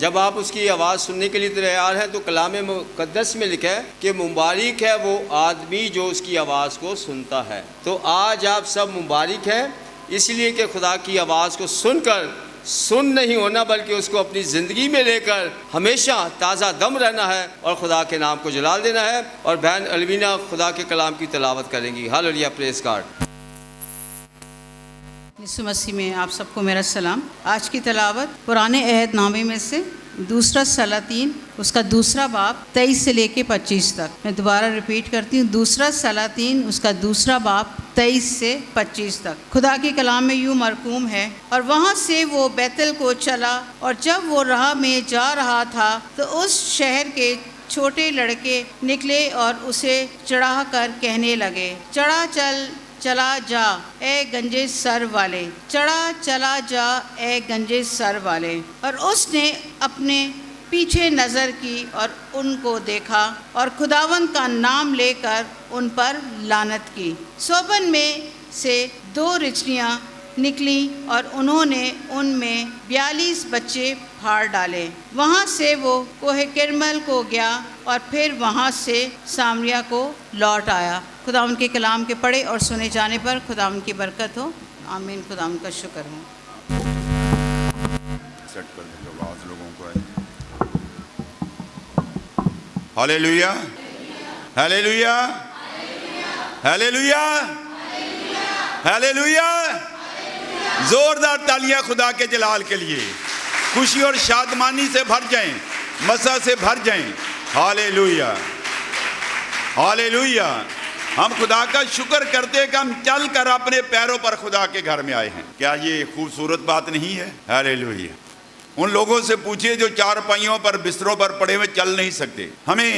جب آپ اس کی آواز سننے کے لیے تیار ہیں تو کلام مقدس میں لکھا ہے کہ مبارک ہے وہ آدمی جو اس کی آواز کو سنتا ہے۔ تو آج آپ سب مبارک ہیں، اس لیے کہ خدا کی آواز کو سن نہیں ہونا بلکہ اس کو اپنی زندگی میں لے کر ہمیشہ تازہ دم رہنا ہے اور خدا کے نام کو جلال دینا ہے۔ اور بہن الوینا خدا کے کلام کی تلاوت کریں گی۔ ہاللیلویہ، پریز گاڈ۔ یسوع مسیح میں آپ سب کو میرا سلام۔ آج کی تلاوت پرانے عہد نامے میں سے دوسرا سلاطین اس کا دوسرا باب 23 سے لے کے 25 تک۔ میں دوبارہ ریپیٹ کرتی ہوں، دوسرا سلاطین اس کا دوسرا باب 23 سے 25 تک۔ خدا کے کلام میں یوں مرقوم ہے، اور وہاں سے وہ بیتل کو چلا، اور جب وہ راہ میں جا رہا تھا تو اس شہر کے چھوٹے لڑکے نکلے اور اسے چڑھا کر کہنے لگے، چلا جا اے گنجے سر والے، چلا جا اے گنجے سر والے۔ اور اس نے اپنے پیچھے نظر کی اور ان کو دیکھا، اور خداوند کا نام لے کر ان پر لعنت کی۔ سوبن میں سے 2 رچنیاں نکلیں اور انہوں نے ان میں 42 بچے پھاڑ ڈالے۔ وہاں سے وہ کوہ کرمل کو گیا اور پھر وہاں سے سامریا کو لوٹ آیا۔ خدا ان کے کلام کے پڑھے اور سنے جانے پر خدا ان کی برکت ہو، آمین۔ خدا ان کا شکر ہو۔ سیٹ کر دیں جو آواز لوگوں کو ہے۔ ہاللیلویہ، ہاللیلویہ، ہاللیلویہ، ہاللیلویہ۔ زوردار تالیاں خدا کے جلال کے لیے، خوشی اور شادمانی سے بھر جائیں، مسا سے بھر جائیں۔ ہاللیلویہ، ہاللیلویہ۔ ہم خدا کا شکر کرتے کہ ہم چل کر اپنے پیروں پر خدا کے گھر میں آئے ہیں۔ کیا یہ خوبصورت بات نہیں ہے؟ ہاللیلویہ۔ ان لوگوں سے پوچھئے جو 4 پائیوں پر بستروں پر پڑے ہوئے چل نہیں سکتے۔ ہمیں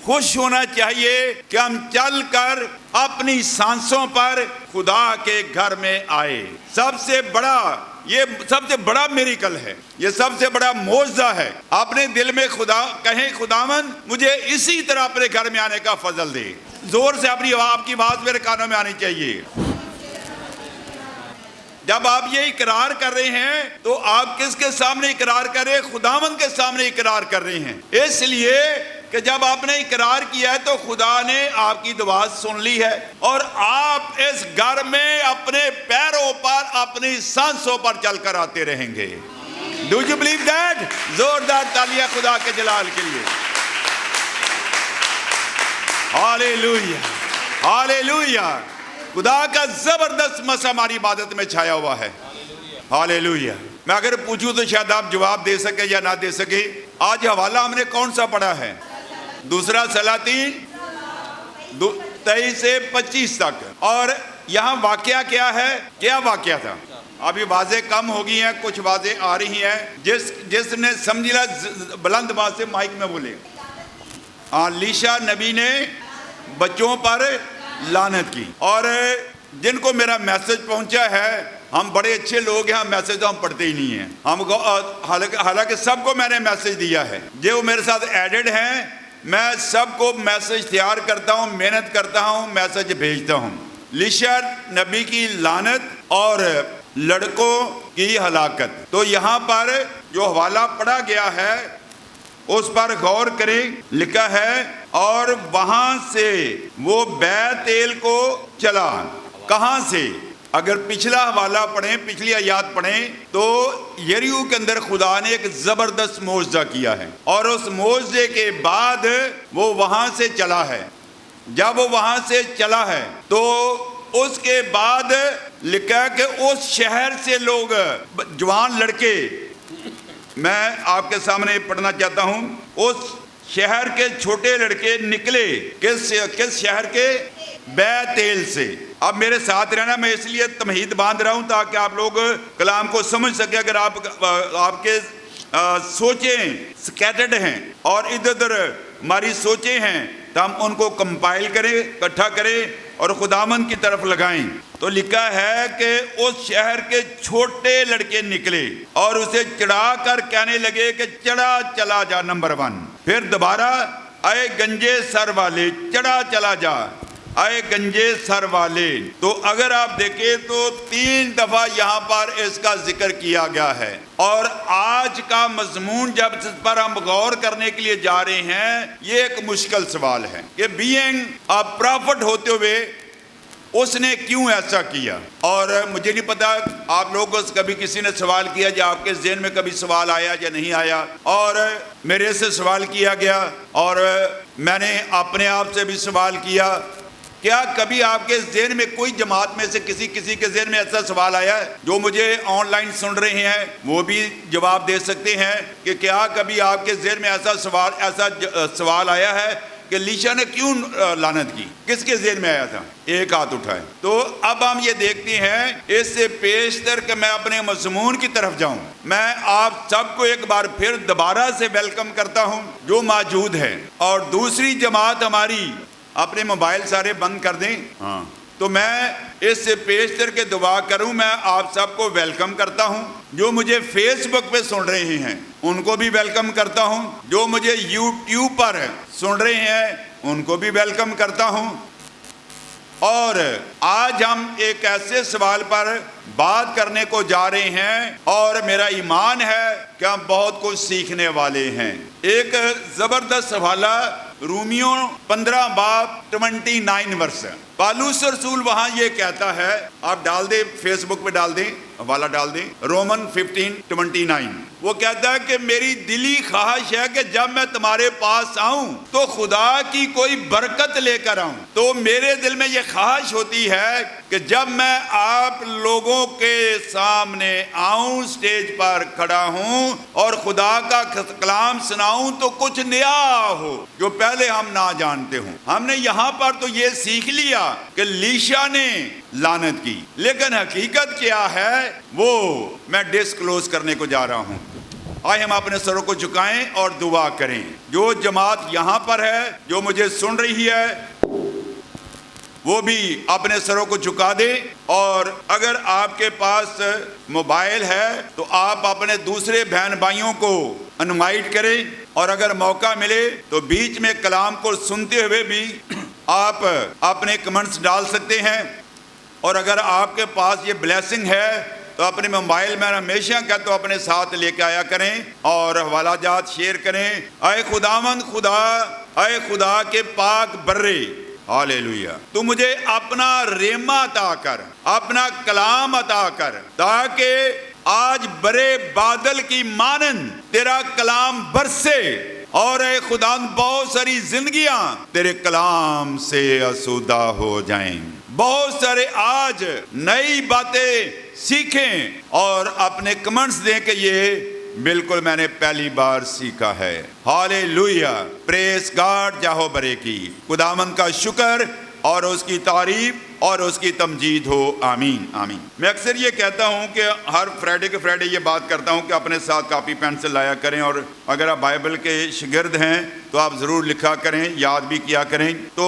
خوش ہونا چاہیے کہ ہم چل کر اپنی سانسوں پر خدا کے گھر میں آئے۔ یہ سب سے بڑا میریکل ہے، یہ سب سے بڑا معجزہ ہے۔ اپنے دل میں کہیں خداوند مجھے اسی طرح اپنے گھر میں آنے کا فضل دے۔ زور سے آپ کی آواز میرے کانوں میں آنی چاہیے۔ جب آپ یہ اقرار کر رہے ہیں تو آپ کس کے سامنے اقرار کر رہے ہیں؟ خداوند کے سامنے اقرار کر رہے ہیں، اس لیے کہ جب آپ نے اقرار کیا ہے تو خدا نے آپ کی دعا سن لی ہے، اور آپ اس گھر میں اپنے پیروں پر اپنی سانسوں پر چل کر آتے رہیں گے۔ Do you believe that؟ زوردار تالیاں خدا کے جلال کے لیے۔ ہاللیلویہ، ہاللیلویہ۔ خدا کا زبردست مسا ہماری عبادت میں چھایا ہوا ہے۔ ہاللیلویہ۔ میں اگر پوچھوں تو شاید آپ جواب دے سکے یا نہ دے سکے۔ آج حوالہ ہم نے کون سا پڑھا ہے؟ دوسرا سلاطین 23 سے 25 تک۔ اور یہاں واقعہ کیا ہے؟ کیا واقعہ تھا؟ ابھی واضح کم ہو گئی ہیں، کچھ واضح آ رہی ہیں۔ جس نے سمجھ لیا بلند بات سے مائک میں بولے۔ لیشا نبی نے بچوں پر لعنت کی، اور جن کو میرا میسج پہنچا ہے، ہم بڑے اچھے لوگ ہیں، میسج تو ہم پڑھتے ہی نہیں ہیں۔ حالانکہ سب کو میں نے میسج دیا ہے، جو میرے ساتھ ایڈڈ ہیں، میں سب کو میسج تیار کرتا ہوں، محنت کرتا ہوں، میسج بھیجتا ہوں۔ لیشا نبی کی لعنت اور لڑکوں کی ہلاکت۔ تو یہاں پر جو حوالہ پڑھا گیا ہے اس پر غور کریں۔ لکھا ہے اور وہاں سے وہ بیت ایل کو چلا۔ کہاں سے؟ اگر پچھلا حوالہ پڑھیں، پچھلی آیات پڑھیں تو یریحو کے اندر خدا نے ایک زبردست معجزہ کیا ہے، اور اس معجزے کے بعد وہ وہاں سے چلا ہے۔ جب وہ وہاں سے چلا ہے تو اس کے بعد لکھا کہ اس شہر سے لوگ، جوان لڑکے، میں آپ کے سامنے پڑھنا چاہتا ہوں، اس شہر کے چھوٹے لڑکے نکلے۔ کس شہر کے؟ بیت ایل سے۔ اب میرے ساتھ رہنا، میں اس لیے تمہید باندھ رہا ہوں تاکہ آپ لوگ کلام کو سمجھ سکیں۔ اگر آپ کے سوچیں سکیٹرڈ ہیں اور ادھر ادھر ہماری سوچیں ہیں تو ہم ان کو کمپائل کریں، اکٹھا کریں اور خداوند کی طرف لگائیں۔ تو لکھا ہے کہ اس شہر کے چھوٹے لڑکے نکلے اور اسے چڑھا کر کہنے لگے کہ چلا جا، نمبر 1۔ پھر دوبارہ اے گنجے سر والے، چلا جا۔ اے گنجے سر والے. تو اگر آپ دیکھیں تو 3 دفعہ یہاں پر اس کا ذکر کیا گیا ہے. اور آج کا مضمون جب اس پر ہم غور کرنے کے لیے جا رہے ہیں، یہ ایک مشکل سوال ہے کہ بینگ ا پرافٹ ہوتے ہوئے اس نے کیوں ایسا کیا. اور مجھے نہیں پتا آپ لوگوں سے کبھی کسی نے سوال کیا یا آپ کے ذہن میں کبھی سوال آیا یا نہیں آیا. اور میرے سے سوال کیا گیا اور میں نے اپنے آپ سے بھی سوال کیا. کیا کبھی آپ کے ذہن میں کوئی جماعت میں سے کسی کے ذہن میں ایسا سوال آیا ہے؟ جو مجھے آن لائن سن رہے ہیں وہ بھی جواب دے سکتے ہیں کہ کیا کبھی آپ کے ذہن میں ایسا سوال آیا ہے کہ لیشا نے کیوں لعنت کی؟ کس کے ذہن میں آیا تھا؟ ایک ہاتھ اٹھائے. تو اب ہم یہ دیکھتے ہیں اس سے پیشتر کہ میں اپنے مضمون کی طرف جاؤں، میں آپ سب کو ایک بار پھر دوبارہ سے ویلکم کرتا ہوں جو موجود ہے. اور دوسری جماعت ہماری اپنے موبائل سارے بند کر دیں. ہاں، تو میں اس سے پیشتر کے دعا کروں، میں آپ سب کو ویلکم کرتا ہوں. جو مجھے فیس بک پہ سن رہے ہیں ان کو بھی ویلکم کرتا ہوں. جو مجھے یوٹیوب پر سن رہے ہیں ان کو بھی ویلکم کرتا ہوں. اور آج ہم ایک ایسے سوال پر بات کرنے کو جا رہے ہیں اور میرا ایمان ہے کہ ہم بہت کچھ سیکھنے والے ہیں. ایک زبردست حوالہ رومیوں 15 باب 29 ورس. پالوس رسول وہاں یہ کہتا ہے، آپ ڈال دیں فیس بک پہ، ڈال دیں حوالہ، ڈال دیں رومن 15:29. وہ کہتا ہے کہ میری دلی خواہش ہے کہ جب میں تمہارے پاس آؤں تو خدا کی کوئی برکت لے کر آؤں. تو میرے دل میں یہ خواہش ہوتی ہے کہ جب میں آپ لوگوں کے سامنے آؤں، سٹیج پر کھڑا ہوں اور خدا کا کلام سناؤں تو کچھ نیا ہو جو پہلے ہم نہ جانتے ہوں. ہم نے یہاں پر تو یہ سیکھ لیا کہ لیشا نے لعنت کی، لیکن حقیقت کیا ہے وہ میں ڈسکلوز کرنے کو جا رہا ہوں. آئے ہم اپنے سروں کو جھکائیں اور دعا کریں. جو جماعت یہاں پر ہے، جو مجھے سن رہی ہے، وہ بھی اپنے سروں کو جھکا دیں. اور اگر آپ کے پاس موبائل ہے تو آپ اپنے دوسرے بہن بھائیوں کو انوائٹ کریں. اور اگر موقع ملے تو بیچ میں کلام کو سنتے ہوئے بھی آپ اپنے کمنٹس ڈال سکتے ہیں. اور اگر آپ کے پاس یہ بلیسنگ ہے تو اپنے موبائل میں ہمیشہ کہتا ہوں اپنے ساتھ لے کے آیا کریں اور حوالہ جات شیئر کریں. اے خداوند خدا، اے خدا کے پاک برے، ہالےلویا، تو مجھے اپنا ریما عطا کر، اپنا کلام عطا کر، تاکہ آج برے بادل کی مانند تیرا کلام برسے اور اے خدا بہت ساری زندگیاں تیرے کلام سے آسودہ ہو جائیں. بہت سارے آج نئی باتیں سیکھیں اور اپنے کمنٹس دیں کہ یہ بالکل میں نے پہلی بار سیکھا ہے. ہالےلویا، پریز گاڈ، جاہو برے کی. خداوند کا شکر اور اس کی تعریف اور اس کی تمجید ہو. آمین آمین. میں اکثر یہ کہتا ہوں کہ ہر فرائیڈے کے فرائیڈے یہ بات کرتا ہوں کہ اپنے ساتھ کاپی پینسل لایا کریں، اور اگر آپ بائبل کے شاگرد ہیں تو آپ ضرور لکھا کریں، یاد بھی کیا کریں. تو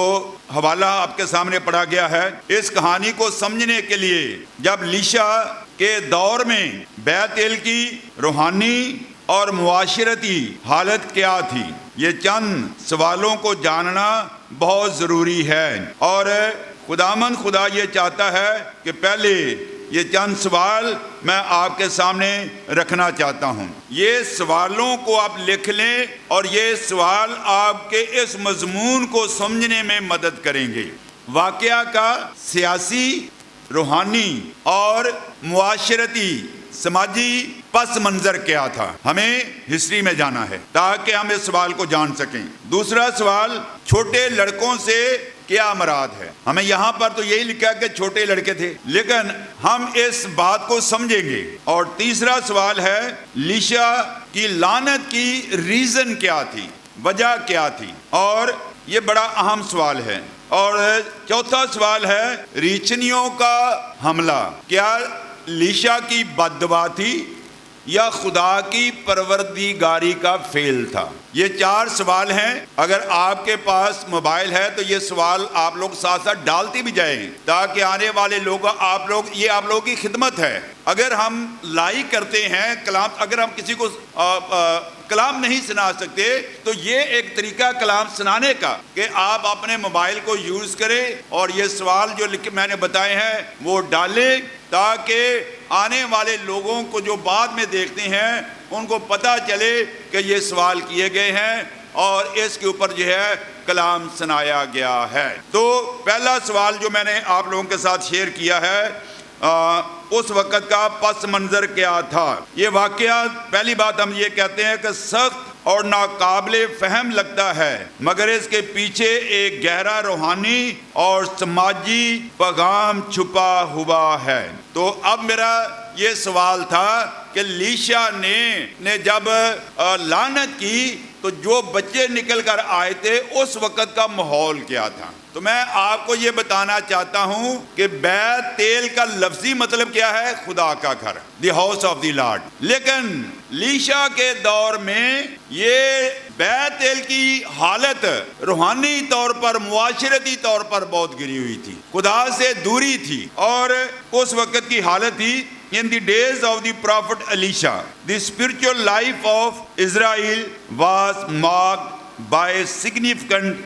حوالہ آپ کے سامنے پڑھا گیا ہے. اس کہانی کو سمجھنے کے لیے جب لیشا کے دور میں بیت ایل کی روحانی اور معاشرتی حالت کیا تھی، یہ چند سوالوں کو جاننا بہت ضروری ہے. اور خداوند خدا یہ چاہتا ہے کہ پہلے یہ چند سوال میں آپ کے سامنے رکھنا چاہتا ہوں. یہ سوالوں کو آپ لکھ لیں اور یہ سوال آپ کے اس مضمون کو سمجھنے میں مدد کریں گے. واقعہ کا سیاسی، روحانی اور معاشرتی سماجی پس منظر کیا تھا، ہمیں ہسٹری میں جانا ہے تاکہ ہم اس سوال کو جان سکیں. دوسرا سوال، چھوٹے لڑکوں سے کیا مراد ہے؟ ہمیں یہاں پر تو یہی لکھا کہ چھوٹے لڑکے تھے، لیکن ہم اس بات کو سمجھیں گے. اور تیسرا سوال ہے، لیشا کی لعنت کی ریزن کیا تھی، وجہ کیا تھی، اور یہ بڑا اہم سوال ہے. اور چوتھا سوال ہے، ریچنیوں کا حملہ کیا لیشا کی بد دعا تھی یا خدا کی پروردگاری کا فعل تھا؟ یہ چار سوال ہیں. اگر آپ کے پاس موبائل ہے تو یہ سوال آپ لوگ ساتھ ساتھ ڈالتے بھی جائیں تاکہ آنے والے لوگ یہ آپ لوگوں کی خدمت ہے. اگر ہم لائک کرتے ہیں کلام، اگر ہم کسی کو کلام نہیں سنا سکتے، تو یہ ایک طریقہ کلام سنانے کا کہ آپ اپنے موبائل کو یوز کریں اور یہ سوال جو میں نے بتائے ہیں وہ ڈالیں، تاکہ آنے والے لوگوں کو جو بعد میں دیکھتے ہیں ان کو پتہ چلے کہ یہ سوال کیے گئے ہیں اور اس کے اوپر جو ہے کلام سنایا گیا ہے۔ تو پہلا سوال جو میں نے آپ لوگوں کے ساتھ شیئر کیا ہے، اس وقت کا پس منظر کیا تھا؟ یہ واقعہ، پہلی بات ہم یہ کہتے ہیں کہ سخت اور ناقابل فہم لگتا ہے، مگر اس کے پیچھے ایک گہرا روحانی اور سماجی پیغام چھپا ہوا ہے۔ تو اب میرا یہ سوال تھا کہ لیشا نے جب لعنت کی تو جو بچے نکل کر آئے تھے اس وقت کا ماحول کیا تھا؟ تو میں آپ کو یہ بتانا چاہتا ہوں کہ بیت تیل کا لفظی مطلب کیا ہے؟ خدا کا گھر، the house of the lord. لیکن لیشا کے دور میں یہ بیت تیل کی حالت روحانی طور پر، معاشرتی طور پر بہت گری ہوئی تھی، خدا سے دوری تھی، اور اس وقت کی حالت تھی In the days of the prophet Elisha, the spiritual life of Israel was marked by significant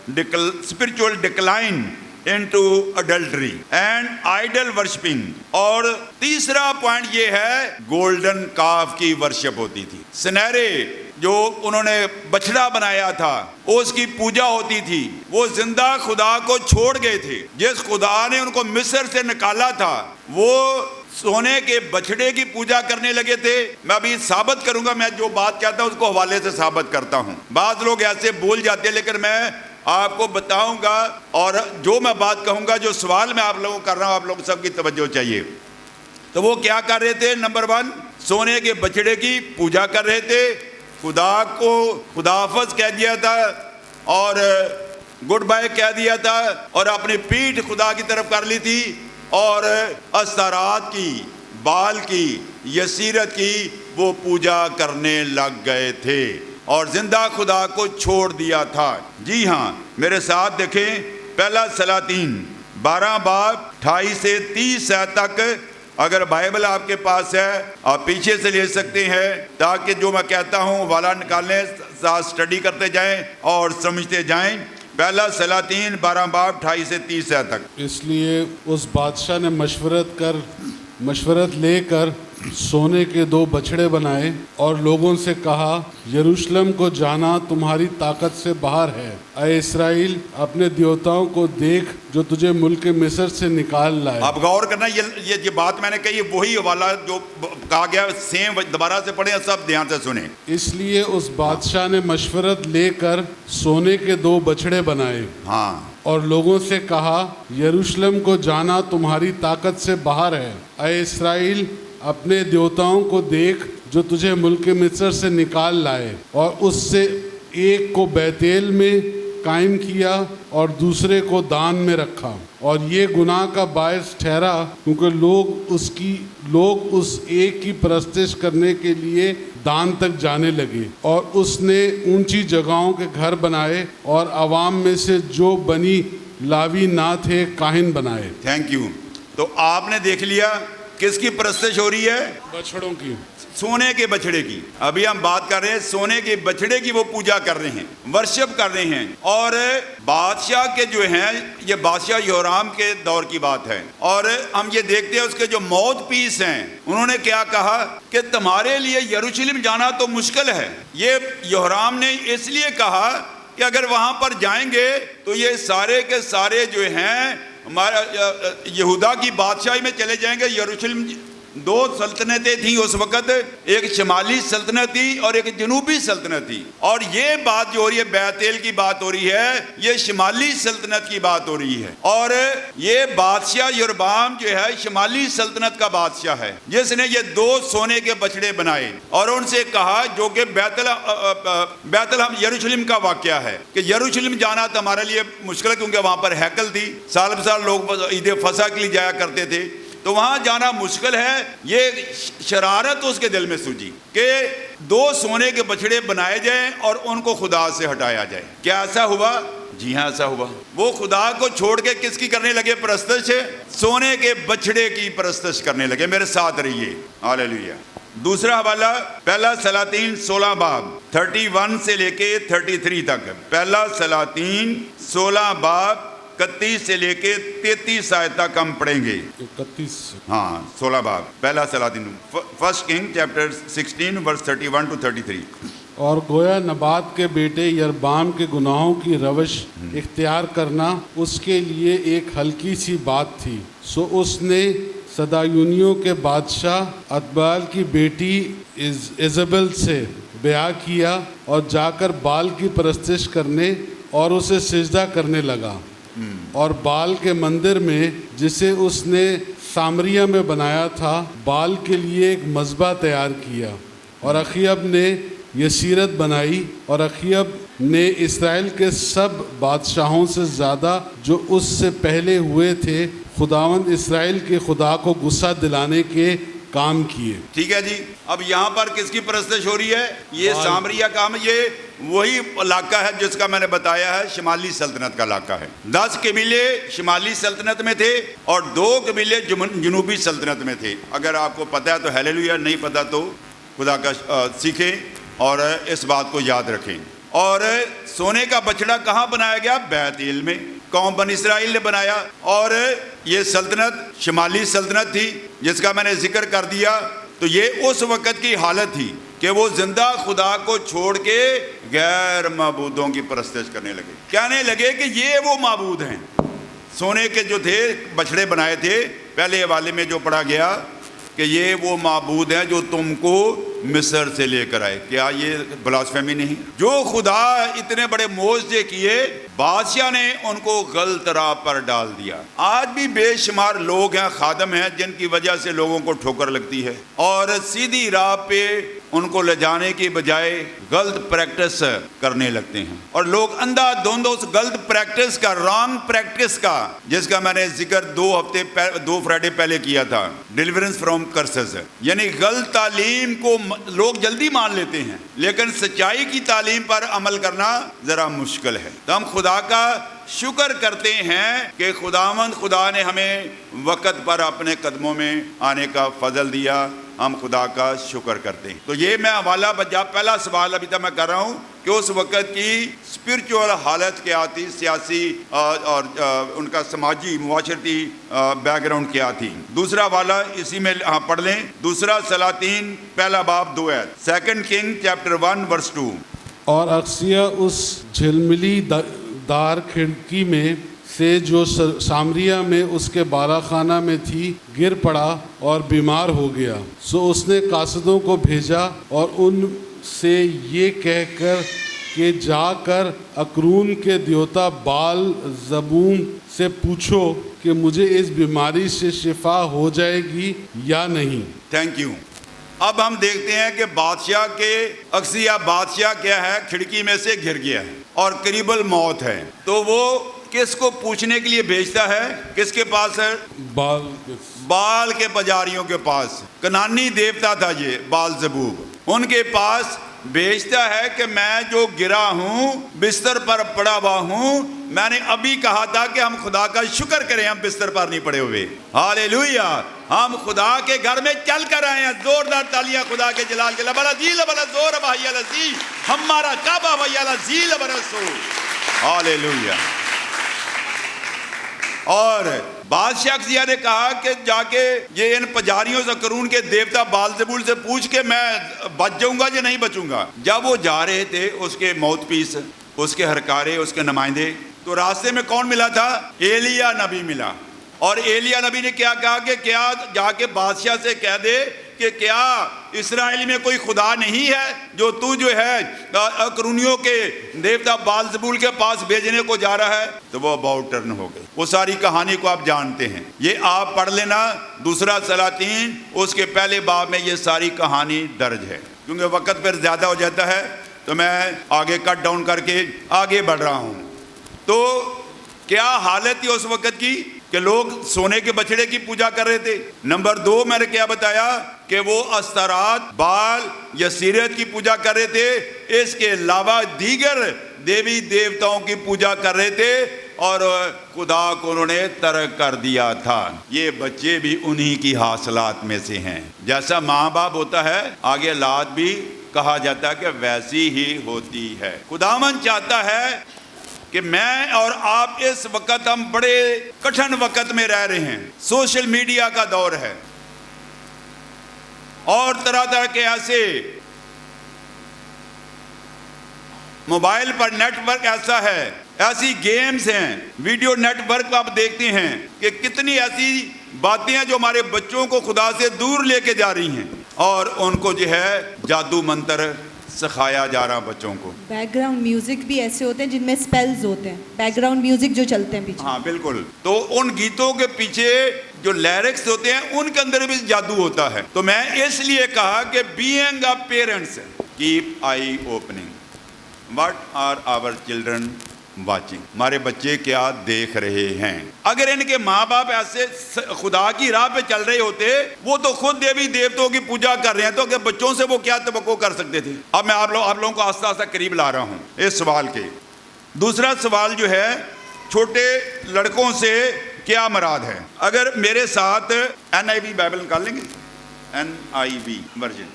spiritual decline into adultery and idol worshipping. اور تیسرا پوائنٹ یہ ہے، گولڈن کاف کی ورشپ ہوتی تھی، سنہرے جو انہوں نے بچڑا بنایا تھا اس کی پوجا ہوتی تھی۔ وہ زندہ خدا کو چھوڑ گئے تھے، جس خدا نے ان کو مصر سے نکالا تھا، وہ سونے کے بچڑے کی پوجا کرنے لگے تھے۔ میں ابھی ثابت کروں گا، میں جو بات کہتا ہوں اس کو حوالے سے ثابت کرتا ہوں۔ بعض لوگ ایسے بول جاتے ہیں، لیکن میں آپ کو بتاؤں گا، اور جو میں بات کہوں گا، جو سوال میں آپ لوگوں کو کر رہا ہوں، آپ لوگ سب کی توجہ چاہیے۔ تو وہ کیا کر رہے تھے؟ نمبر 1، سونے کے بچڑے کی پوجا کر رہے تھے، خدا کو خداحافظ کہہ دیا تھا اور گڈ بائی کہہ دیا تھا، اور اپنی پیٹھ خدا کی طرف کر لی تھی، اور استارات کی، بال کی، یسیرت کی وہ پوجا کرنے لگ گئے تھے اور زندہ خدا کو چھوڑ دیا تھا۔ جی ہاں، میرے ساتھ دیکھیں، پہلا سلاطین 12 باب 28 سے 30 تک۔ اگر بائبل آپ کے پاس ہے آپ پیچھے سے لے سکتے ہیں، تاکہ جو میں کہتا ہوں والا نکالنے، ساتھ سٹڈی کرتے جائیں اور سمجھتے جائیں۔ پہلا سلاطین 12 باب 28 سے 30 تک۔ اس لیے اس بادشاہ نے مشورت لے کر سونے کے 2 بچڑے بنائے اور لوگوں سے کہا، یروشلم کو جانا تمہاری طاقت سے باہر ہے۔ اے اسرائیل، اپنے دیوتاؤں کو دیکھ جو تجھے ملک مصر سے نکال لائے۔ آپ غور کرنا، یہ بات میں نے کہی، وہی حوالہ جو کہا گیا، سیم دوبارہ سے پڑھیں، سب دھیان سے سنیں۔ اس لیے اس بادشاہ نے مشورت لے کر سونے کے 2 بچڑے بنائے اور لوگوں سے کہا، یروشلم کو جانا تمہاری طاقت سے باہر ہے۔ اے اسرائیل، اپنے دیوتاؤں کو دیکھ جو تجھے ملک مصر سے نکال لائے، اور اس سے ایک کو بیتیل میں قائم کیا اور دوسرے کو دان میں رکھا، اور یہ گناہ کا باعث ٹھہرا کیونکہ لوگ اس ایک کی پرستش کرنے کے لیے دان تک جانے لگے، اور اس نے اونچی جگہوں کے گھر بنائے اور عوام میں سے جو بنی لاوی نہ تھے کاہن بنائے۔ Thank you. تو آپ نے دیکھ لیا کس کی پرستش ہو رہی ہے؟ بچڑوں کی، سونے کے بچڑے کی۔ ابھی ہم بات کر رہے ہیں سونے کے بچڑے کی، وہ پوجا کر رہے ہیں، ورشپ کر رہے ہیں۔ اور بادشاہ کے جو ہیں، یہ بادشاہ یہورام کے دور کی بات ہے، اور ہم یہ دیکھتے ہیں اس کے جو موت پیس ہیں، انہوں نے کیا کہا کہ تمہارے لیے یروشلم جانا تو مشکل ہے۔ یہ یہورام نے اس لیے کہا کہ اگر وہاں پر جائیں گے تو یہ سارے کے سارے جو ہیں ہمارا یہودا کی بادشاہی میں چلے جائیں گے۔ یروشلم 2 سلطنتیں تھیں اس وقت، ایک شمالی سلطنت تھی اور ایک جنوبی سلطنت تھی، اور یہ بات جو ہو رہی ہے، بیتیل کی بات ہو رہی ہے، یہ شمالی سلطنت کی بات ہو رہی ہے۔ اور یہ بادشاہ یربعام جو ہے شمالی سلطنت کا بادشاہ ہے، جس نے یہ 2 سونے کے بچڑے بنائے اور ان سے کہا، جو کہ بیت الحم یروشلم کا واقعہ ہے، کہ یروشلم جانا تو ہمارے لیے مشکل ہے کیونکہ وہاں پر ہیکل تھی، سال بسال لوگ عید فصح کے لیے جایا کرتے تھے، تو وہاں جانا مشکل ہے۔ یہ شرارت اس کے دل میں سوجی کہ 2 سونے کے بچڑے بنائے جائیں اور ان کو خدا سے ہٹایا جائے۔ کیا ایسا ہوا؟ جی ہاں، ایسا ہوا۔ وہ خدا کو چھوڑ کے کس کی کرنے لگے پرستش؟ سونے کے بچڑے کی پرستش کرنے لگے۔ میرے ساتھ رہیے، ہاللیلویہ۔ دوسرا حوالہ پہلا سلاطین 16 باب 31 سے لے کے 33 تک. پہلا سلاطین 16 باب 31 سے لے کے 33 آیت تک ہم پڑھیں گے. 31. ہاں 16 باب پہلا سلاطین. First king chapter 16 verse 31 to 33. اور گویا نبات کے بیٹے یربام کے گناہوں کی روش اختیار کرنا اس کے لیے ایک ہلکی سی بات تھی. سو اس نے صدایونیوں کے بادشاہ ادبال کی بیٹی ایزابل سے بیعہ کیا اور جا کر بال کی پرستش کرنے اور اسے سجدہ کرنے لگا. اور بال کے مندر میں جسے اس نے سامریہ میں بنایا تھا بال کے لیے ایک مذبح تیار کیا. اور اخیب نے یسیرت بنائی. اور اخیب نے اسرائیل کے سب بادشاہوں سے زیادہ جو اس سے پہلے ہوئے تھے خداوند اسرائیل کے خدا کو غصہ دلانے کے کام کیے. ٹھیک ہے جی. اب یہاں پر کس کی پرستش ہو رہی ہے؟ یہ سامریہ کام. یہ وہی علاقہ ہے جس کا میں نے بتایا ہے شمالی سلطنت کا علاقہ ہے. 10 قبیلے شمالی سلطنت میں تھے اور 2 قبیلے جنوبی سلطنت میں تھے. اگر آپ کو پتہ ہے تو ہیلیلویا، نہیں پتہ تو خدا کا سیکھیں اور اس بات کو یاد رکھیں. اور سونے کا بچڑا کہاں بنایا گیا؟ بیت ایل میں. قوم بن اسرائیل نے بنایا. اور یہ سلطنت شمالی سلطنت تھی جس کا میں نے ذکر کر دیا. تو یہ اس وقت کی حالت تھی کہ وہ زندہ خدا کو چھوڑ کے غیر معبودوں کی پرستش کرنے لگے. کہنے لگے کہ یہ وہ معبود ہیں. سونے کے جو تھے بچڑے بنائے تھے پہلے حوالے میں جو پڑھا گیا کہ یہ وہ معبود ہیں جو تم کو مصر سے لے کر آئے. کیا یہ بلاسفیمی نہیں؟ جو خدا اتنے بڑے معجزے کیے بادشاہ نے ان کو غلط راہ پر ڈال دیا. آج بھی بے شمار لوگ ہیں، خادم ہیں، جن کی وجہ سے لوگوں کو ٹھوکر لگتی ہے اور سیدھی راہ پہ ان کو لے جانے کی بجائے غلط پریکٹس کرنے لگتے ہیں. اور لوگ اندھا دھند اس غلط پریکٹس کا، رانگ پریکٹس کا، جس کا میں نے ذکر 2 فرائیڈے پہلے کیا تھا، ڈیلیورنس فرام کرسز، یعنی غلط تعلیم کو لوگ جلدی مان لیتے ہیں لیکن سچائی کی تعلیم پر عمل کرنا ذرا مشکل ہے. تو ہم خدا کا شکر کرتے ہیں کہ خدا نے ہمیں وقت پر اپنے قدموں میں آنے کا فضل دیا. ہم خدا کا شکر کرتے ہیں. تو یہ میں حوالہ پہلا سوال ابھی تک میں کر رہا ہوں کہ اس وقت کی اسپرچول حالت کیا تھی، سیاسی اور ان کا سماجی معاشرتی بیک گراؤنڈ کیا تھی. دوسرا حوالہ اسی میں پڑھ لیں. دوسرا سلاطین پہلا باب 2 آیت. 2 کنگ چیپٹر 1 ورس 2. اور اکسیہ اس جھلملی دار کھڑکی میں سے جو سامریہ میں اس کے بالا خانہ میں تھی گر پڑا اور بیمار ہو گیا. سو اس نے قاصدوں کو بھیجا اور ان سے یہ کہہ کر کہ جا کر اکرون کے دیوتا بال زبوم سے پوچھو کہ مجھے اس بیماری سے شفا ہو جائے گی یا نہیں. Thank you. اب ہم دیکھتے ہیں کہ بادشاہ کے اکسیہ بادشاہ کیا ہے، کھڑکی میں سے گر گیا ہے اور قریب الموت ہے. تو وہ کس کو پوچھنے کے لیے بھیجتا ہے؟ کس کے پاس ہے؟ بال کے پجاریوں کے پاس. کنانی دیوتا تھا یہ بال زبوب. ان کے پاس بھیجتا ہے کہ میں جو گرا ہوں، بستر پر پڑا ہوا ہوں، میں نے ابھی کہا تھا کہ ہم خدا کا شکر کریں ہم بستر پر نہیں پڑے ہوئے. ہالےلویا. ہم خدا کے گھر میں چل کر آئے ہیں. زوردار تالیاں خدا کے جلال کے لیے. بلا ذیل بلا زور بھائی الذی ہمارا کعبہ بھائی الذیل برسو. ہالےلویا. اور بادشاہ اکسیہ نے کہا کہ جا کے یہ ان پجاریوں سے قرون کے دیوتا بال زبول سے پوچھ کے میں بچ جاؤں گا یا نہیں بچوں گا. جب وہ جا رہے تھے اس کے ماؤتھ پیس، اس کے ہرکارے، اس کے نمائندے، تو راستے میں کون ملا تھا؟ ایلیا نبی ملا. اور ایلیا نبی نے کیا کہا کہ کیا جا کے بادشاہ سے کہہ دے کہ کیا اسرائیل میں کوئی خدا نہیں ہے جو جو ہے قرونیوں کے دیوتا بال زبول کے پاس بھیجنے کو جا رہا ہے. تو وہ اباؤٹ ٹرن ہو گئے. وہ ساری کہانی کو آپ جانتے ہیں. یہ آپ پڑھ لینا دوسرا سلاطین اس کے پہلے باب میں یہ ساری کہانی درج ہے. کیونکہ وقت پھر زیادہ ہو جاتا ہے تو میں آگے کٹ ڈاؤن کر کے آگے بڑھ رہا ہوں. تو کیا حالت تھی اس وقت کی کہ لوگ سونے کے بچڑے کی پوجا کر رہے تھے. نمبر 2 میں نے کیا بتایا کہ وہ استرات، بال یا سیرت کی پوجا کر رہے تھے. اس کے علاوہ دیگر دیوی دیوتاؤں کی پوجا کر رہے تھے اور خدا کو انہوں نے ترک کر دیا تھا. یہ بچے بھی انہی کی حاصلات میں سے ہیں. جیسا ماں باپ ہوتا ہے آگے اولاد بھی کہا جاتا ہے کہ ویسی ہی ہوتی ہے۔ خداوند چاہتا ہے کہ میں اور آپ اس وقت ہم بڑے کٹھن وقت میں رہ رہے ہیں، سوشل میڈیا کا دور ہے اور طرح طرح کے ایسے موبائل پر نیٹ ورک ایسا ہے، ایسی گیمز ہیں، ویڈیو نیٹ ورک آپ دیکھتے ہیں کہ کتنی ایسی باتیں ہیں جو ہمارے بچوں کو خدا سے دور لے کے جا رہی ہیں اور ان کو جو ہے جادو منتر سکھایا جا رہا بچوں کو۔ بیک گراؤنڈ میوزک بھی ایسے ہوتے ہیں جن میں سپیلز ہوتے ہیں، بیک گراؤنڈ میوزک جو چلتے ہیں پیچھے۔ ہاں بالکل، تو ان گیتوں کے پیچھے جو لیرکس ہوتے ہیں ان کے اندر بھی جادو ہوتا ہے۔ تو میں اس لیے کہا کہ being a parents keep eye opening, what are our children watching, ہمارے بچے کیا دیکھ رہے ہیں۔ اگر ان کے ماں باپ ایسے خدا کی راہ پہ چل رہے ہوتے، وہ تو خود دیوی دیوتوں کی پوجا کر رہے ہیں، تو کہ بچوں سے وہ کیا توقع کر سکتے تھے۔ اب میں آپ لوگوں کو آہستہ آہستہ قریب لا رہا ہوں اس سوال کے۔ دوسرا سوال جو ہے چھوٹے لڑکوں سے کیا مراد ہے؟ اگر میرے ساتھ NIV بائبل نکال لیں گے، NIV ورژن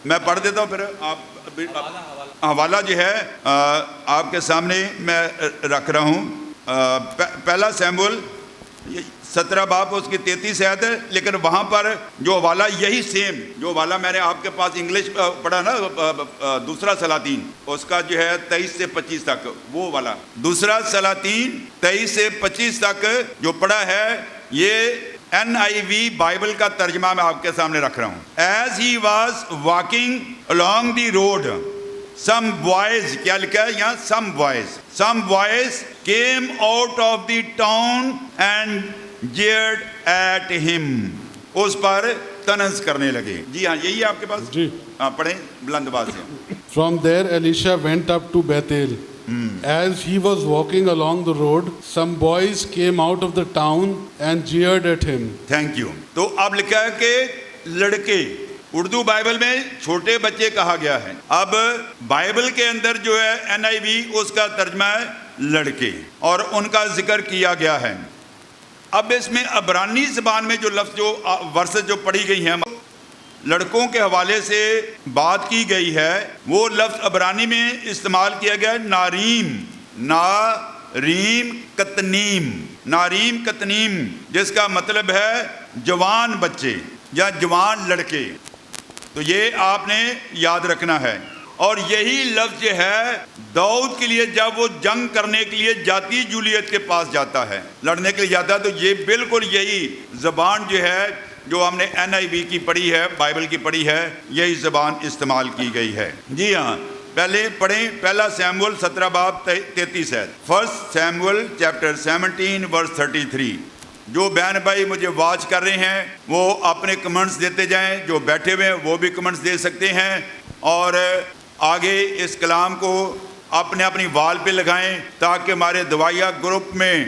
میں پڑھ دیتا ہوں، پھر آپ حوالہ جو ہے آپ کے سامنے میں رکھ رہا ہوں۔ پہلا سیموئیل 17 باب اس کی 33 آیت ہے، لیکن وہاں پر جو حوالہ یہی سیم جو حوالہ میں نے آپ کے پاس انگلش پڑھا نا، دوسرا سلاطین، اس کا جو ہے 23 سے 25 تک، وہ والا دوسرا سلاطین 23 سے 25 تک جو پڑھا ہے، یہ NIV بائبل کا ترجمہ میں آپ کے سامنے رکھ رہا ہوں۔ As he was walking along the road, some boys، کیا لکھا ہے یہاں؟ some boys came out of the town and jeered at him، اس پر طنز کرنے لگے۔ جی ہاں، یہی ہے آپ کے پاس؟ جی ہاں پڑھیں بلند آواز سے۔ From there Elisha went up to Bethel. As he was walking along the road, some boys came out of the town and jeered at him. Thank you۔ تو اب لکھا ہے کہ لڑکے، اردو بائبل میں چھوٹے بچے کہا گیا ہے، اب بائبل کے اندر جو ہے NIV اس کا ترجمہ ہے لڑکے، اور ان کا ذکر کیا گیا ہے۔ اب اس میں عبرانی زبان میں جو لفظ جو ورسز جو پڑھی گئی ہیں لڑکوں کے حوالے سے بات کی گئی ہے، وہ لفظ عبرانی میں استعمال کیا گیا ہے ناریم کتنیم، جس کا مطلب ہے جوان بچے یا جوان لڑکے۔ تو یہ آپ نے یاد رکھنا ہے، اور یہی لفظ جو ہے داؤد کے لیے جب وہ جنگ کرنے کے لیے جاتی جولیت کے پاس جاتا ہے، لڑنے کے لیے جاتا ہے، تو یہ بالکل یہی زبان جو ہے جو ہم نے NIV کی پڑھی ہے، بائبل کی پڑھی ہے، یہی زبان استعمال کی گئی ہے۔ جی ہاں، پہلے پڑھیں پہلا سیموئیل 17 باب 33 ہے، فرسٹ سیموئیل چیپٹر 17 ورس 33۔ جو بہن بھائی مجھے واچ کر رہے ہیں وہ اپنے کمنٹس دیتے جائیں، جو بیٹھے ہوئے ہیں وہ بھی کمنٹس دے سکتے ہیں، اور آگے اس کلام کو اپنی وال پہ لگائیں تاکہ ہمارے دعائیہ گروپ میں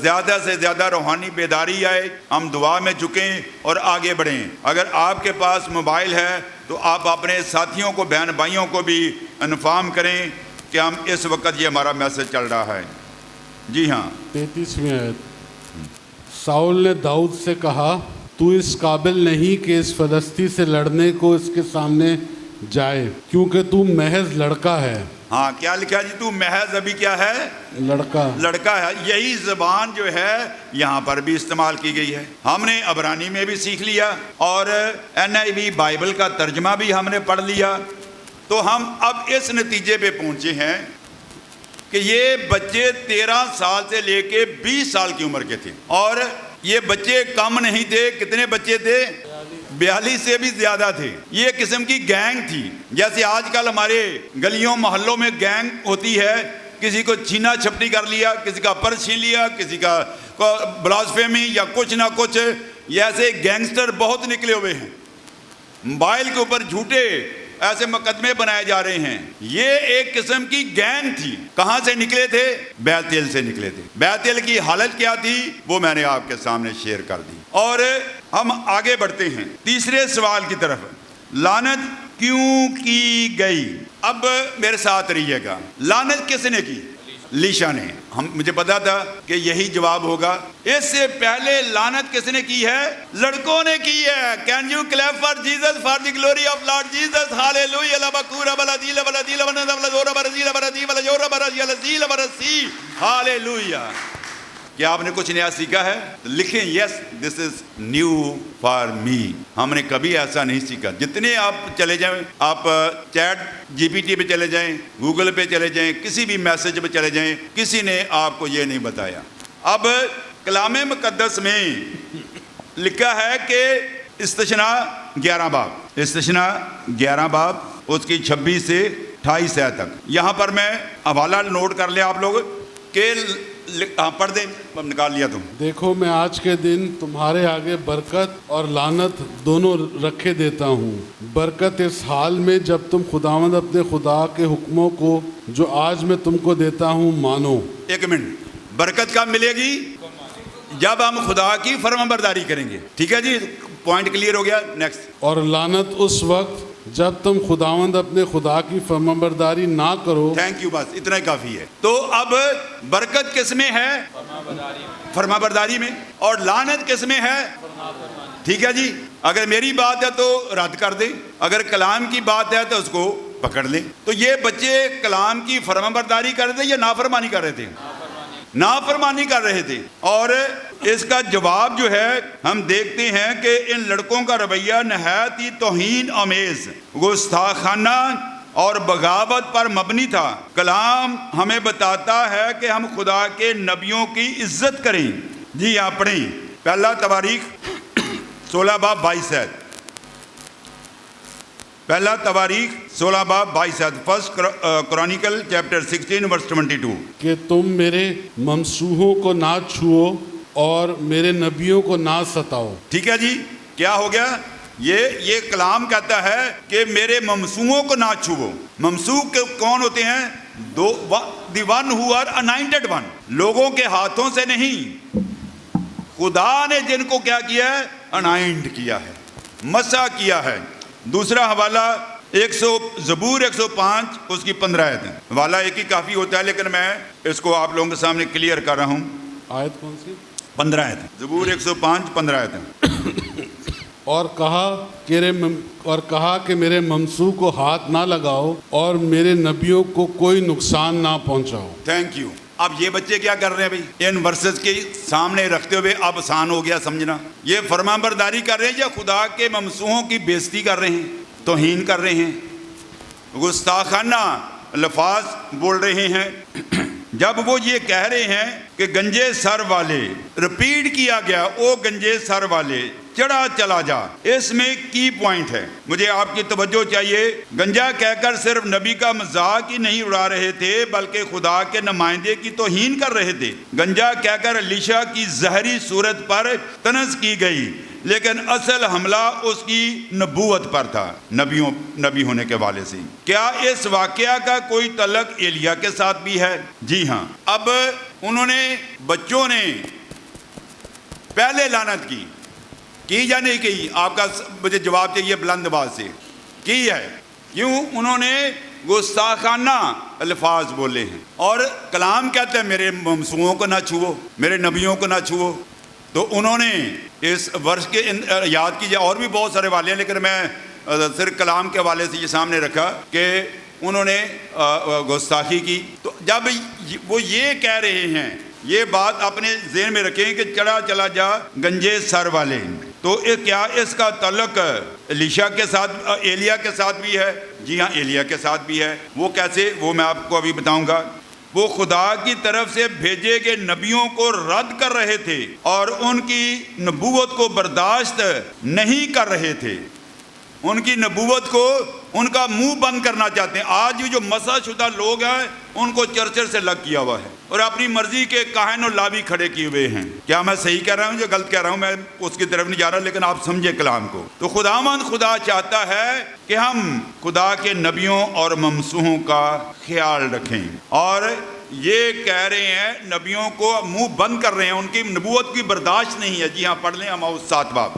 زیادہ سے زیادہ روحانی بیداری آئے، ہم دعا میں جھکیں اور آگے بڑھیں۔ اگر آپ کے پاس موبائل ہے تو آپ اپنے ساتھیوں کو، بہن بھائیوں کو بھی انفارم کریں کہ ہم اس وقت یہ ہمارا میسج چل رہا ہے۔ جی ہاں، 33ویں آیت۔ ساؤل نے داؤد سے کہا، تو اس قابل نہیں کہ اس فلسطی سے لڑنے کو اس کے سامنے جائے، کیونکہ تو محض لڑکا ہے۔ ہاں کیا لکھا جی؟ تو محض ابھی کیا ہے؟ لڑکا ہے۔ یہی زبان جو ہے یہاں پر بھی استعمال کی گئی ہے، ہم نے عبرانی میں بھی سیکھ لیا اور NIV بائبل کا ترجمہ بھی ہم نے پڑھ لیا، تو ہم اب اس نتیجے پہ پہنچے ہیں کہ یہ بچے 13 سال سے لے کے 20 سال کی عمر کے تھے، اور یہ بچے کم نہیں تھے۔ کتنے بچے تھے؟ 42 سے بھی زیادہ تھے۔ یہ قسم کی گینگ تھی، جیسے آج کل ہمارے گلیوں محلوں میں گینگ ہوتی ہے، کسی کو چھینا چھپٹی کر لیا، کسی کا پرس چھین لیا، کسی کا بلاسفیمی یا کچھ نہ کچھ، یہ ایسے گینگسٹر بہت نکلے ہوئے ہیں۔ موبائل کے اوپر جھوٹے ایسے مقدمے بنائے جا رہے ہیں۔ یہ ایک قسم کی گینگ تھی۔ کہاں سے نکلے تھے؟ بیتیل سے نکلے تھے۔ بیتیل کی حالت کیا تھی وہ میں نے آپ کے سامنے شیئر کر دی، اور ہم آگے بڑھتے ہیں تیسرے سوال کی طرف۔ لعنت کیوں کی گئی؟ اب میرے ساتھ رہیے گا۔ لعنت کس نے کی؟ لیشا نے. مجھے پتا تھا کہ یہی جواب ہوگا. اس سے پہلے لعنت کس نے کی ہے؟ لڑکوں نے کی ہے. Can you clap for Jesus for the glory of Lord Jesus? Hallelujah. لبکورا بلادیلا بلادیلا بلادورا برزیلا برادی بلادورا برزیلا زیلا برسی. ہاللویا. کیا آپ نے کچھ نیا سیکھا ہے؟ لکھیں یس دس از نیو فار می. ہم نے کبھی ایسا نہیں سیکھا. جتنے آپ چلے جائیں, آپ چیٹ جی پی ٹی پہ چلے جائیں, گوگل پہ چلے جائیں, کسی بھی میسج پہ چلے جائیں, کسی نے آپ کو یہ نہیں بتایا. اب کلام مقدس میں لکھا ہے کہ استثناء 11 باب, استثناء 11 باب اس کی 26 سے 28 آیت تک. یہاں پر میں حوالہ نوٹ کر لیں آپ لوگ کہ پڑھ دیں, نکال لیا تم. دیکھو میں آج کے دن تمہارے آگے برکت اور لعنت دونوں رکھے دیتا ہوں. برکت اس حال میں جب تم خداوند اپنے خدا کے حکموں کو جو آج میں تم کو دیتا ہوں مانو. ایک منٹ, برکت کب ملے گی؟ جب ہم خدا کی فرمانبرداری کریں گے. ٹھیک ہے جی, پوائنٹ کلیئر ہو گیا. نیکسٹ. اور لعنت اس وقت جب تم خداوند اپنے خدا کی فرمانبرداری نہ کرو. تھینک یو, بس اتنا ہی کافی ہے. تو اب برکت کس میں ہے؟ فرمانبرداری میں. اور لعنت کس میں ہے؟ ٹھیک ہے جی. اگر میری بات ہے تو رد کر دیں, اگر کلام کی بات ہے تو اس کو پکڑ لیں. تو یہ بچے کلام کی فرمانبرداری کر رہے تھے یا نافرمانی کر رہے تھے؟ نافرمانی کر رہے تھے. اور اس کا جواب جو ہے ہم دیکھتے ہیں کہ ان لڑکوں کا رویہ نہایت ہی توہین آمیز, گستاخانہ اور بغاوت پر مبنی تھا. کلام ہمیں بتاتا ہے کہ ہم خدا کے نبیوں کی عزت کریں. جی ہاں, پڑھیں پہلا تواریخ 16 باب 22 آیت. پہلا تواریخ 16 باب 22 آیت. فرسٹ کرونیکل چیپٹر 16 ورس 22. کہ تم میرے ممسوحوں کو نہ چھوؤ اور میرے نبیوں کو نہ ستاؤ. ٹھیک ہے جی. کیا ہو گیا؟ یہ کلام کہتا ہے کہ میرے ممسوحوں کو نہ چھوؤ. ممسوح کون ہوتے ہیں؟ The one who are anointed one. لوگوں کے ہاتھوں سے نہیں, خدا نے جن کو کیا کیا ہے؟ انائنٹ کیا ہے, مسح کیا ہے. دوسرا حوالہ زبور 105 اس کی 15 آیت ہے. حوالہ ایک ہی کافی ہوتا ہے لیکن میں اس کو آپ لوگوں کے سامنے کلیئر کر رہا ہوں. آیت کون سی؟ 15 آیت ہے. زبور 105 15 آیت ہے. اور کہا کہ میرے ممسوح کو ہاتھ نہ لگاؤ اور میرے نبیوں کو کوئی نقصان نہ پہنچاؤ. Thank you. اب یہ بچے کیا کر رہے ہیں بھائی؟ ان ورسز کے سامنے رکھتے ہوئے اب آسان ہو گیا سمجھنا. یہ فرمانبرداری کر رہے ہیں یا خدا کے ممسوحوں کی بےزتی کر رہے ہیں, توہین کر رہے ہیں, گستاخانہ الفاظ بول رہے ہیں. جب وہ یہ کہہ رہے ہیں کہ گنجے سر والے, ریپیٹ کیا گیا, او گنجے سر والے چڑھا چلا جا. اس میں کی پوائنٹ ہے, مجھے آپ کی توجہ چاہیے. گنجا کہہ کر صرف نبی کا مذاق ہی نہیں اڑا رہے تھے بلکہ خدا کے نمائندے کی توہین کر رہے تھے. گنجا کہہ کر الیشا کی ظاہری صورت پر طنز کی گئی لیکن اصل حملہ اس کی نبوت پر تھا, نبی ہونے کے والے سے. کیا اس واقعہ کا کوئی تعلق ایلیا کے ساتھ بھی ہے؟ جی ہاں. اب انہوں نے, بچوں نے پہلے لعنت کی یا نہیں کی؟ آپ کا مجھے جواب چاہیے بلند آواز سے. کی ہے. کیوں؟ انہوں نے گستاخانہ الفاظ بولے ہیں. اور کلام کہتا ہے میرے ممسوحوں کو نہ چھوؤ, میرے نبیوں کو نہ چھوؤ. تو انہوں نے اس ورس کے یاد کیجیے, اور بھی بہت سارے والے ہیں لیکن میں صرف کلام کے حوالے سے یہ سامنے رکھا کہ انہوں نے گستاخی کی. تو جب وہ یہ کہہ رہے ہیں, یہ بات اپنے ذہن میں رکھیں کہ چڑھا چلا جا گنجے سر والے, تو کیا اس کا تعلق الیشا کے ساتھ, ایلیا کے ساتھ بھی ہے؟ جی ہاں, ایلیا کے ساتھ بھی ہے. وہ کیسے, وہ میں آپ کو ابھی بتاؤں گا. وہ خدا کی طرف سے بھیجے گئے نبیوں کو رد کر رہے تھے اور ان کی نبوت کو برداشت نہیں کر رہے تھے. ان کی نبوت کو, ان کا منہ بند کرنا چاہتے ہیں. آج جو مسح شدہ لوگ ہیں ان کو چرچر سے لگ کیا ہوا ہے اور اپنی مرضی کے کاہن و لاوی کھڑے کیے ہوئے ہیں. کیا میں صحیح کہہ رہا ہوں یا غلط کہہ رہا ہوں؟ میں اس کی طرف نہیں جا رہا لیکن آپ سمجھے کلام کو. تو خدا چاہتا ہے کہ ہم خدا کے نبیوں اور ممسوحوں کا خیال رکھیں. اور یہ کہہ رہے ہیں نبیوں کو منہ بند کر رہے ہیں, ان کی نبوت کی برداشت نہیں ہے. جی ہاں, پڑھ لیں ہم 7 باب.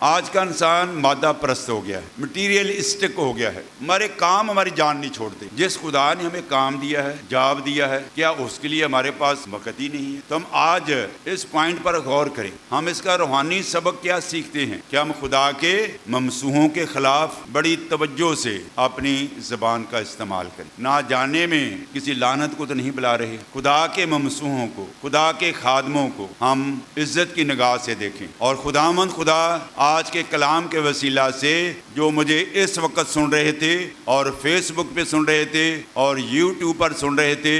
آج کا انسان مادہ پرست ہو گیا ہے, مٹیریلسٹک ہو گیا ہے. ہمارے کام ہماری جان نہیں چھوڑتے. جس خدا نے ہمیں کام دیا ہے, جاب دیا ہے, کیا اس کے لیے ہمارے پاس وقت ہی نہیں ہے؟ تو ہم آج اس پوائنٹ پر غور کریں. ہم اس کا روحانی سبق کیا سیکھتے ہیں کہ ہم خدا کے ممسوحوں کے خلاف بڑی توجہ سے اپنی زبان کا استعمال کریں. نہ جانے میں کسی لعنت کو تو نہیں بلا رہے. خدا کے ممسوحوں کو, خدا کے خادموں کو ہم عزت کی نگاہ سے دیکھیں. اور خداوند خدا آج کے کلام کے وسیلہ سے جو مجھے اس وقت سن رہے تھے اور فیس بک پہ سن رہے تھے اور یوٹیوب پر سن رہے تھے,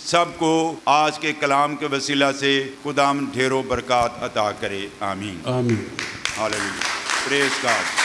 سب کو آج کے کلام کے وسیلہ سے خداوند ڈھیروں برکات عطا کرے. آمین. آمین. ہاللیلویا. پریز گاڈ.